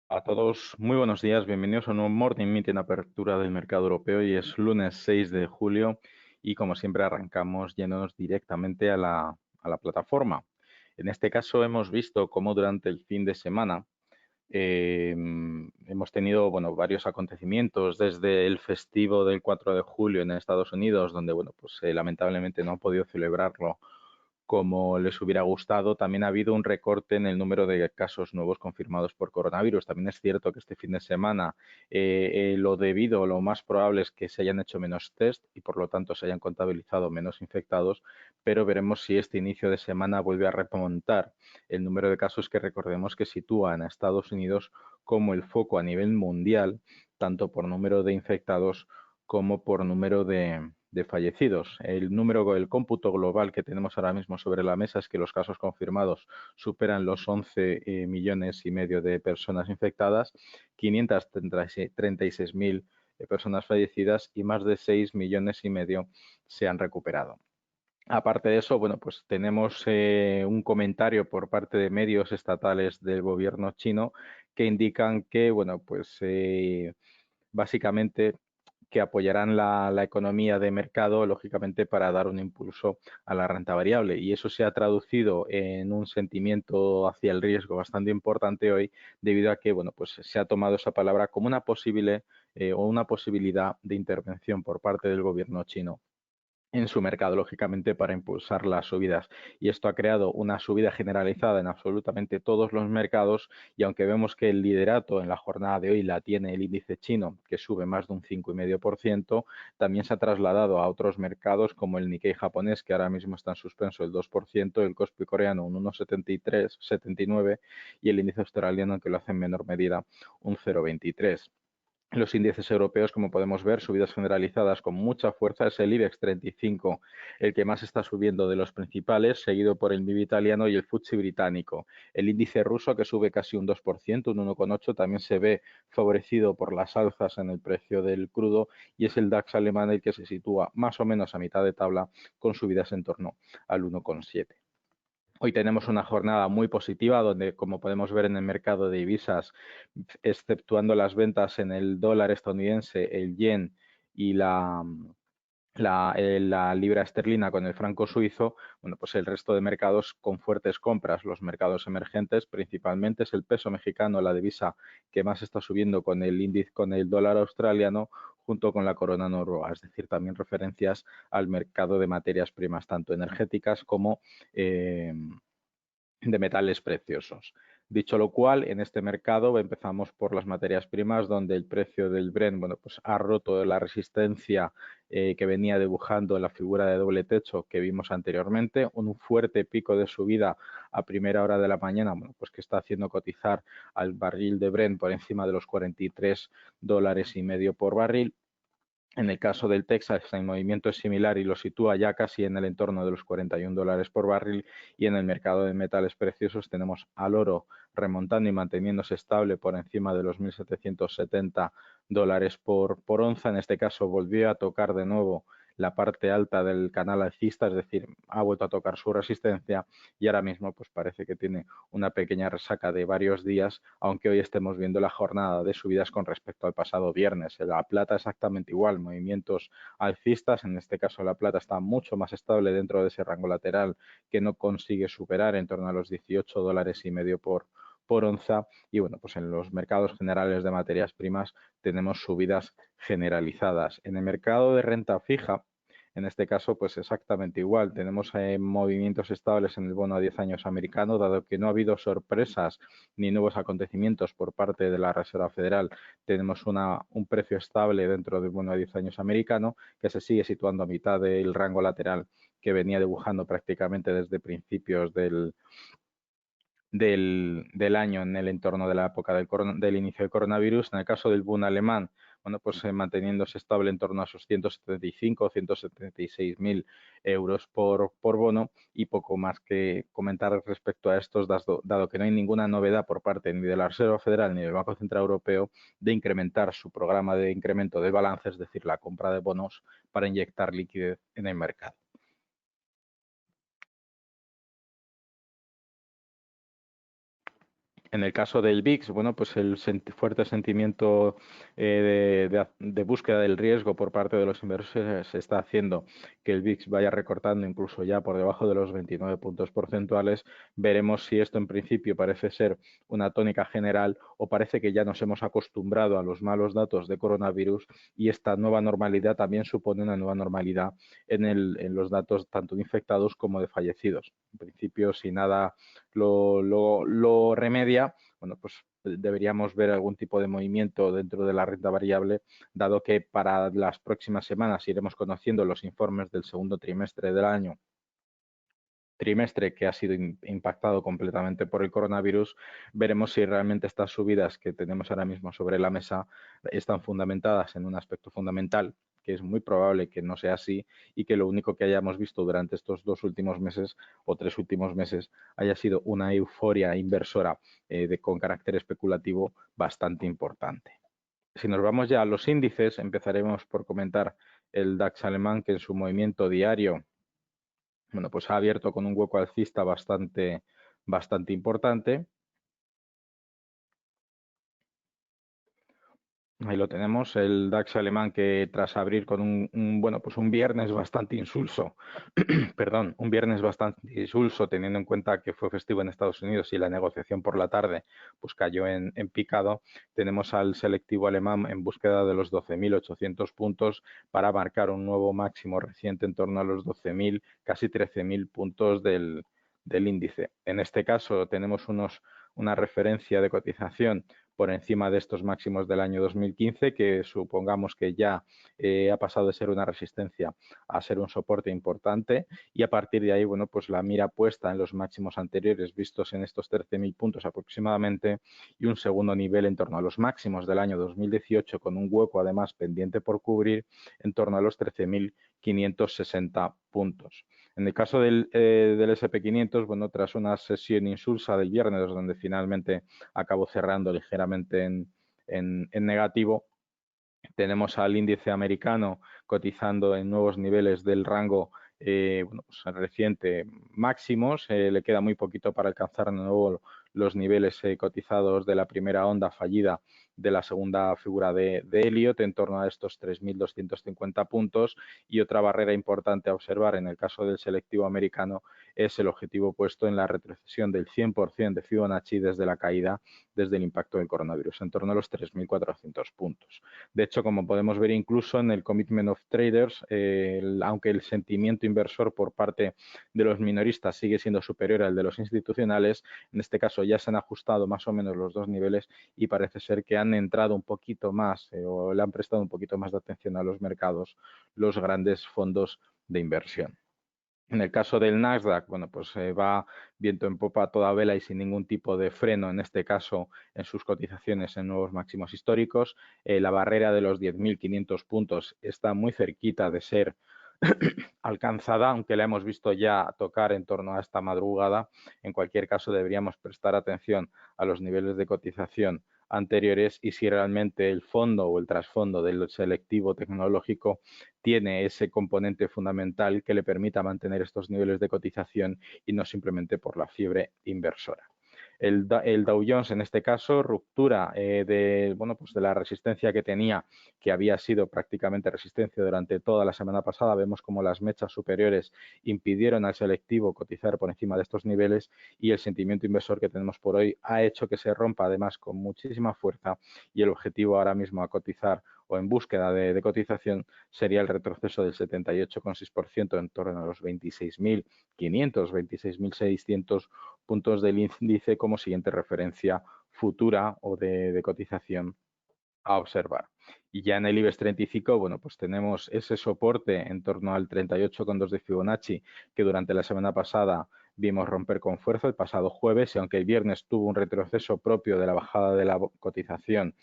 A todos, muy buenos días, bienvenidos a un nuevo Morning Meeting apertura del mercado europeo. Y es lunes 6 de julio y como siempre arrancamos yéndonos directamente a la plataforma. En este caso hemos visto cómo durante el fin de semana hemos tenido varios acontecimientos desde el festivo del 4 de julio en Estados Unidos, donde lamentablemente no han podido celebrarlo como les hubiera gustado. También ha habido un recorte en el número de casos nuevos confirmados por coronavirus. También es cierto que este fin de semana lo más probable es que se hayan hecho menos test y por lo tanto se hayan contabilizado menos infectados, pero veremos si este inicio de semana vuelve a remontar el número de casos, que recordemos que sitúa a Estados Unidos como el foco a nivel mundial, tanto por número de infectados como por número de fallecidos. El cómputo global que tenemos ahora mismo sobre la mesa es que los casos confirmados superan los 11 millones y medio de personas infectadas, 536.000 personas fallecidas y más de 6 millones y medio se han recuperado. Aparte de eso, pues tenemos un comentario por parte de medios estatales del gobierno chino que indican que, básicamente que apoyarán la economía de mercado, lógicamente, para dar un impulso a la renta variable. Y eso se ha traducido en un sentimiento hacia el riesgo bastante importante hoy, debido a que se ha tomado esa palabra como una posible o una posibilidad de intervención por parte del gobierno chino en su mercado, lógicamente, para impulsar las subidas. Y esto ha creado una subida generalizada en absolutamente todos los mercados, y aunque vemos que el liderato en la jornada de hoy la tiene el índice chino, que sube más de un 5,5%, también se ha trasladado a otros mercados como el Nikkei japonés, que ahora mismo está en suspenso el 2%, el Kospi coreano un 1,79 y el índice australiano, que lo hace en menor medida, un 0,23. Los índices europeos, como podemos ver, subidas generalizadas con mucha fuerza. Es el IBEX 35 el que más está subiendo de los principales, seguido por el MIB italiano y el FTSE británico. El índice ruso, que sube casi un 2%, un 1,8%, también se ve favorecido por las alzas en el precio del crudo, y es el DAX alemán el que se sitúa más o menos a mitad de tabla con subidas en torno al 1,7%. Hoy tenemos una jornada muy positiva donde, como podemos ver en el mercado de divisas, exceptuando las ventas en el dólar estadounidense, el yen y la libra esterlina con el franco suizo, pues el resto de mercados con fuertes compras. Los mercados emergentes principalmente es el peso mexicano, la divisa que más está subiendo con el índice, con el dólar australiano, junto con la corona noruega. Es decir, también referencias al mercado de materias primas, tanto energéticas como de metales preciosos. Dicho lo cual, en este mercado empezamos por las materias primas, donde el precio del Brent ha roto la resistencia que venía dibujando la figura de doble techo que vimos anteriormente. Un fuerte pico de subida a primera hora de la mañana, que está haciendo cotizar al barril de Brent por encima de los 43,5 dólares por barril. En el caso del Texas, el movimiento es similar y lo sitúa ya casi en el entorno de los 41 dólares por barril. Y en el mercado de metales preciosos tenemos al oro remontando y manteniéndose estable por encima de los 1.770 dólares por onza. En este caso volvió a tocar de nuevo la parte alta del canal alcista, es decir, ha vuelto a tocar su resistencia, y ahora mismo parece que tiene una pequeña resaca de varios días, aunque hoy estemos viendo la jornada de subidas con respecto al pasado viernes. La plata exactamente igual, movimientos alcistas. En este caso la plata está mucho más estable dentro de ese rango lateral que no consigue superar, en torno a los 18,5 dólares por onza. Y en los mercados generales de materias primas tenemos subidas generalizadas. En el mercado de renta fija, en este caso, exactamente igual. Tenemos movimientos estables en el bono a 10 años americano, dado que no ha habido sorpresas ni nuevos acontecimientos por parte de la Reserva Federal. Tenemos un precio estable dentro del bono a 10 años americano, que se sigue situando a mitad del rango lateral que venía dibujando prácticamente desde principios del año, en el entorno de la época del inicio del coronavirus. En el caso del Bund alemán, manteniéndose estable en torno a esos 175 o 176.000 euros por bono, y poco más que comentar respecto a estos, dado que no hay ninguna novedad por parte ni de la Reserva Federal ni del Banco Central Europeo de incrementar su programa de incremento de balance, es decir, la compra de bonos para inyectar liquidez en el mercado. En el caso del VIX, bueno, pues el fuerte sentimiento de búsqueda del riesgo por parte de los inversores está haciendo que el VIX vaya recortando incluso ya por debajo de los 29 puntos porcentuales. Veremos si esto en principio parece ser una tónica general o parece que ya nos hemos acostumbrado a los malos datos de coronavirus y esta nueva normalidad también supone una nueva normalidad en los datos tanto de infectados como de fallecidos. En principio, si nada lo remedia, bueno, pues deberíamos ver algún tipo de movimiento dentro de la renta variable, dado que para las próximas semanas iremos conociendo los informes del segundo trimestre del año, trimestre que ha sido impactado completamente por el coronavirus. Veremos si realmente estas subidas que tenemos ahora mismo sobre la mesa están fundamentadas en un aspecto fundamental, que es muy probable que no sea así y que lo único que hayamos visto durante estos 2 últimos meses o 3 últimos meses haya sido una euforia inversora con carácter especulativo bastante importante. Si nos vamos ya a los índices, empezaremos por comentar el DAX alemán, que en su movimiento diario, bueno, pues ha abierto con un hueco alcista bastante importante. Ahí lo tenemos, el DAX alemán, que tras abrir con un viernes bastante insulso, perdón, un viernes bastante insulso, teniendo en cuenta que fue festivo en Estados Unidos y la negociación por la tarde pues cayó en picado. Tenemos al selectivo alemán en búsqueda de los 12.800 puntos para marcar un nuevo máximo reciente en torno a los 12.000, casi 13.000 puntos del índice. En este caso tenemos una referencia de cotización por encima de estos máximos del año 2015, que supongamos que ya ha pasado de ser una resistencia a ser un soporte importante, y a partir de ahí, bueno, pues la mira puesta en los máximos anteriores vistos en estos 13.000 puntos aproximadamente, y un segundo nivel en torno a los máximos del año 2018, con un hueco además pendiente por cubrir en torno a los 13.560 puntos. En el caso del SP500, bueno, tras una sesión insulsa del viernes, donde finalmente acabó cerrando ligeramente en negativo, tenemos al índice americano cotizando en nuevos niveles del rango pues reciente máximos. Le queda muy poquito para alcanzar de nuevo los niveles cotizados de la primera onda fallida de la segunda figura de Elliott, en torno a estos 3.250 puntos. Y otra barrera importante a observar en el caso del selectivo americano es el objetivo puesto en la retrocesión del 100% de Fibonacci desde la caída, desde el impacto del coronavirus, en torno a los 3.400 puntos. De hecho, como podemos ver incluso en el Commitment of Traders, aunque el sentimiento inversor por parte de los minoristas sigue siendo superior al de los institucionales, en este caso ya se han ajustado más o menos los dos niveles y parece ser que han entrado un poquito más o le han prestado un poquito más de atención a los mercados los grandes fondos de inversión. En el caso del Nasdaq, bueno, pues va viento en popa a toda vela y sin ningún tipo de freno, en este caso en sus cotizaciones en nuevos máximos históricos. La barrera de los 10.500 puntos está muy cerquita de ser alcanzada, aunque la hemos visto ya tocar en torno a esta madrugada. En cualquier caso, deberíamos prestar atención a los niveles de cotización anteriores y si realmente el fondo o el trasfondo del selectivo tecnológico tiene ese componente fundamental que le permita mantener estos niveles de cotización y no simplemente por la fiebre inversora. El Dow Jones, en este caso, ruptura de la resistencia que tenía, que había sido prácticamente resistencia durante toda la semana pasada. Vemos como las mechas superiores impidieron al selectivo cotizar por encima de estos niveles y el sentimiento inversor que tenemos por hoy ha hecho que se rompa además con muchísima fuerza, y el objetivo ahora mismo a cotizar o en búsqueda de cotización sería el retroceso del 78,6% en torno a los 26.500, 26.600 puntos del índice como siguiente referencia futura o de cotización a observar. Y ya en el IBEX 35, bueno, pues tenemos ese soporte en torno al 38,2 de Fibonacci que durante la semana pasada vimos romper con fuerza el pasado jueves, y aunque el viernes tuvo un retroceso propio de la bajada de la cotización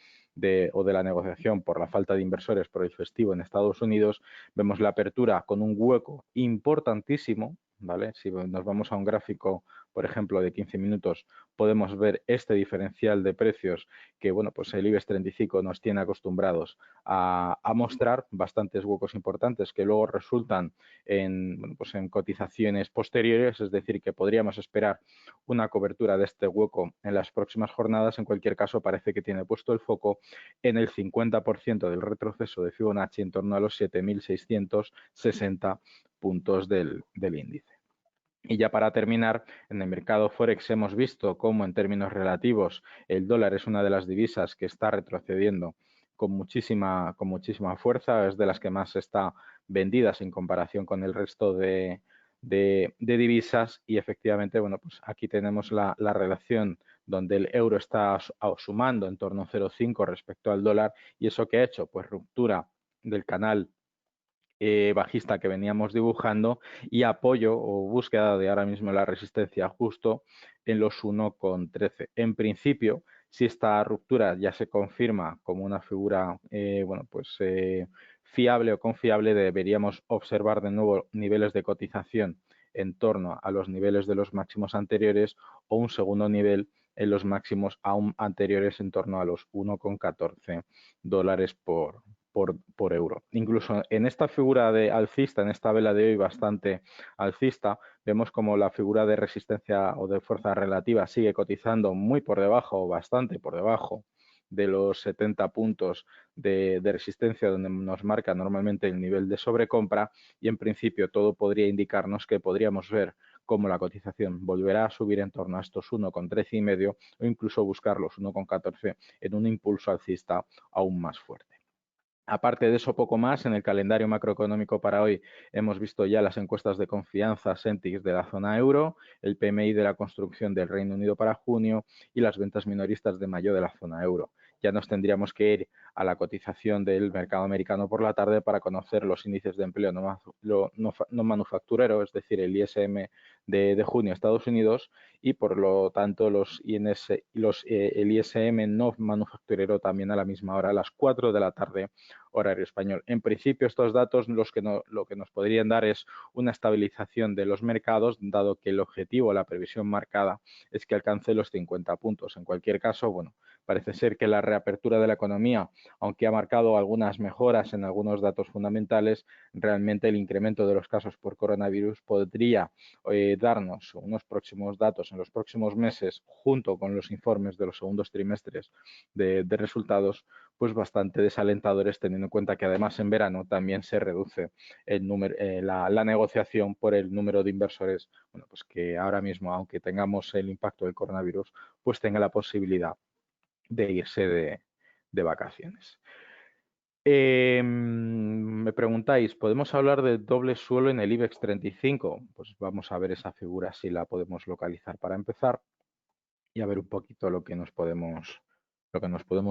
o de la negociación por la falta de inversores por el festivo en Estados Unidos, vemos la apertura con un hueco importantísimo, ¿vale? Si nos vamos a un gráfico por ejemplo, de 15 minutos, podemos ver este diferencial de precios que, bueno, pues el IBEX 35 nos tiene acostumbrados a mostrar bastantes huecos importantes que luego resultan en, bueno, pues en cotizaciones posteriores, es decir, que podríamos esperar una cobertura de este hueco en las próximas jornadas. En cualquier caso, parece que tiene puesto el foco en el 50% del retroceso de Fibonacci en torno a los 7.660 puntos del índice. Y ya para terminar, en el mercado Forex hemos visto cómo en términos relativos el dólar es una de las divisas que está retrocediendo con muchísima fuerza, es de las que más está vendidas en comparación con el resto de divisas y efectivamente, bueno, pues aquí tenemos la relación donde el euro está sumando en torno a 0,5 respecto al dólar y eso que ha hecho, pues ruptura del canal bajista que veníamos dibujando y apoyo o búsqueda de ahora mismo la resistencia justo en los 1,13. En principio, si esta ruptura ya se confirma como una figura bueno, pues, fiable o confiable, deberíamos observar de nuevo niveles de cotización en torno a los niveles de los máximos anteriores o un segundo nivel en los máximos aún anteriores en torno a los 1,14 dólares por euro. Incluso en esta figura de alcista, en esta vela de hoy bastante alcista, vemos como la figura de resistencia o de fuerza relativa sigue cotizando muy por debajo o bastante por debajo de los 70 puntos de resistencia donde nos marca normalmente el nivel de sobrecompra y en principio todo podría indicarnos que podríamos ver cómo la cotización volverá a subir en torno a estos 1,13 y medio o incluso buscar los 1,14 en un impulso alcista aún más fuerte. Aparte de eso, poco más. En el calendario macroeconómico para hoy hemos visto ya las encuestas de confianza Sentix de la zona euro, el PMI de la construcción del Reino Unido para junio y las ventas minoristas de mayo de la zona euro. Ya nos tendríamos que ir a la cotización del mercado americano por la tarde para conocer los índices de empleo no manufacturero, es decir, el ISM de junio Estados Unidos y por lo tanto el ISM no manufacturero también a la misma hora, a las 4 de la tarde horario español. En principio, estos datos lo que nos podrían dar es una estabilización de los mercados, dado que el objetivo, la previsión marcada, es que alcance los 50 puntos. En cualquier caso, bueno, parece ser que la reapertura de la economía, aunque ha marcado algunas mejoras en algunos datos fundamentales, realmente el incremento de los casos por coronavirus podría darnos unos próximos datos en los próximos meses, junto con los informes de los segundos trimestres de resultados, pues bastante desalentadores, teniendo en cuenta que además en verano también se reduce el número, la negociación por el número de inversores, bueno, pues que ahora mismo, aunque tengamos el impacto del coronavirus, pues tenga la posibilidad de irse de vacaciones. Me preguntáis, ¿podemos hablar de doble suelo en el IBEX 35? Pues vamos a ver esa figura si la podemos localizar para empezar y a ver un poquito lo que nos podemos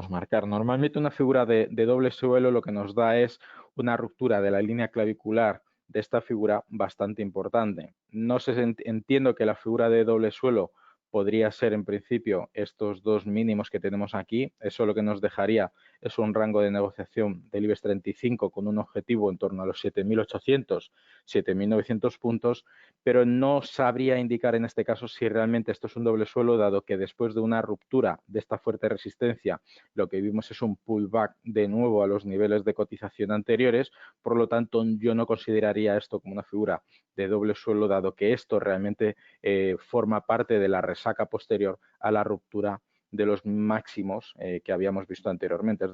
marcar. Normalmente una figura de doble suelo lo que nos da es una ruptura de la línea clavicular de esta figura bastante importante. No sé, entiendo que la figura de doble suelo podría ser en principio estos dos mínimos que tenemos aquí. Eso lo que nos dejaría es un rango de negociación del IBEX 35 con un objetivo en torno a los 7.800, 7.900 puntos, pero no sabría indicar en este caso si realmente esto es un doble suelo, dado que después de una ruptura de esta fuerte resistencia, lo que vimos es un pullback de nuevo a los niveles de cotización anteriores. Por lo tanto, yo no consideraría esto como una figura de doble suelo, dado que esto realmente forma parte de la resaca posterior a la ruptura de los máximos que habíamos visto anteriormente.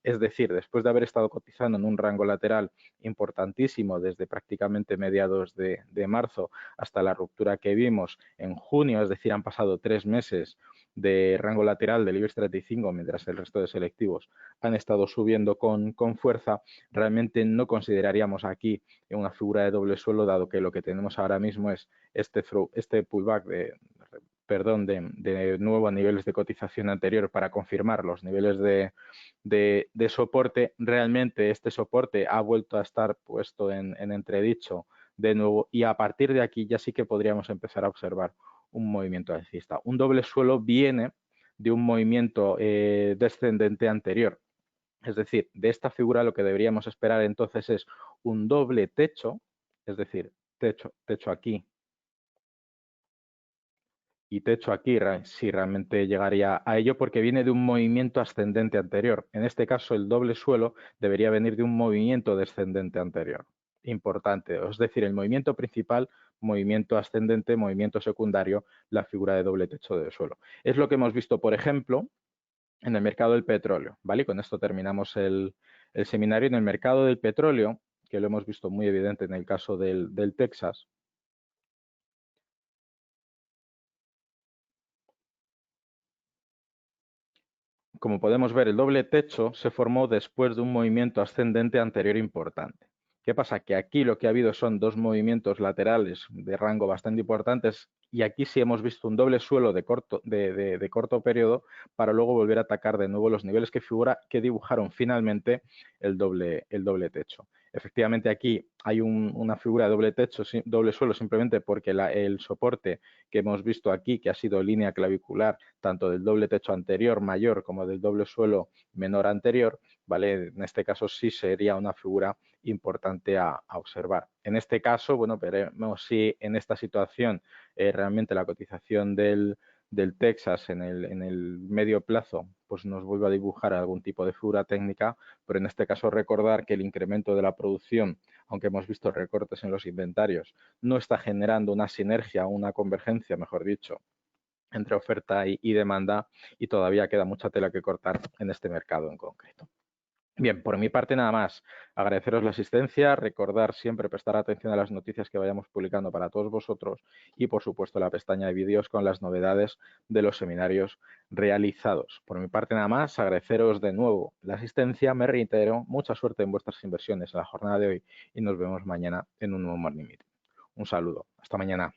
Es decir, después de haber estado cotizando en un rango lateral importantísimo desde prácticamente mediados de marzo hasta la ruptura que vimos en junio, es decir, han pasado 3 meses de rango lateral del IBEX 35, mientras el resto de selectivos han estado subiendo con fuerza, realmente no consideraríamos aquí una figura de doble suelo, dado que lo que tenemos ahora mismo es este pullback de nuevo a niveles de cotización anterior para confirmar los niveles de soporte. Realmente este soporte ha vuelto a estar puesto en entredicho de nuevo y a partir de aquí ya sí que podríamos empezar a observar un movimiento alcista. Un doble suelo viene de un movimiento descendente anterior. Es decir, de esta figura lo que deberíamos esperar entonces es un doble techo, es decir, techo aquí y techo aquí sí realmente llegaría a ello porque viene de un movimiento ascendente anterior. En este caso, el doble suelo debería venir de un movimiento descendente anterior. Importante, es decir, el movimiento principal, movimiento ascendente, movimiento secundario, la figura de doble techo de suelo. Es lo que hemos visto, por ejemplo, en el mercado del petróleo, ¿vale? Y con esto terminamos el seminario. En el mercado del petróleo, que lo hemos visto muy evidente en el caso del Texas, como podemos ver, el doble techo se formó después de un movimiento ascendente anterior importante. ¿Qué pasa? Que aquí lo que ha habido son dos movimientos laterales de rango bastante importantes y aquí sí hemos visto un doble suelo de corto periodo para luego volver a atacar de nuevo los niveles que dibujaron finalmente el doble techo. Efectivamente aquí hay una figura de doble techo, doble suelo simplemente porque el soporte que hemos visto aquí, que ha sido línea clavicular tanto del doble techo anterior mayor como del doble suelo menor anterior, ¿vale? En este caso sí sería una figura importante a observar. En este caso, bueno, veremos si en esta situación realmente la cotización del Texas en el medio plazo pues nos vuelve a dibujar algún tipo de figura técnica, pero en este caso recordar que el incremento de la producción, aunque hemos visto recortes en los inventarios, no está generando una sinergia, una convergencia, mejor dicho, entre oferta y demanda y todavía queda mucha tela que cortar en este mercado en concreto. Bien, por mi parte nada más. Agradeceros la asistencia, recordar siempre prestar atención a las noticias que vayamos publicando para todos vosotros y, por supuesto, la pestaña de vídeos con las novedades de los seminarios realizados. Por mi parte nada más, agradeceros de nuevo la asistencia, me reitero, mucha suerte en vuestras inversiones en la jornada de hoy y nos vemos mañana en un nuevo Morning Meeting. Un saludo, hasta mañana.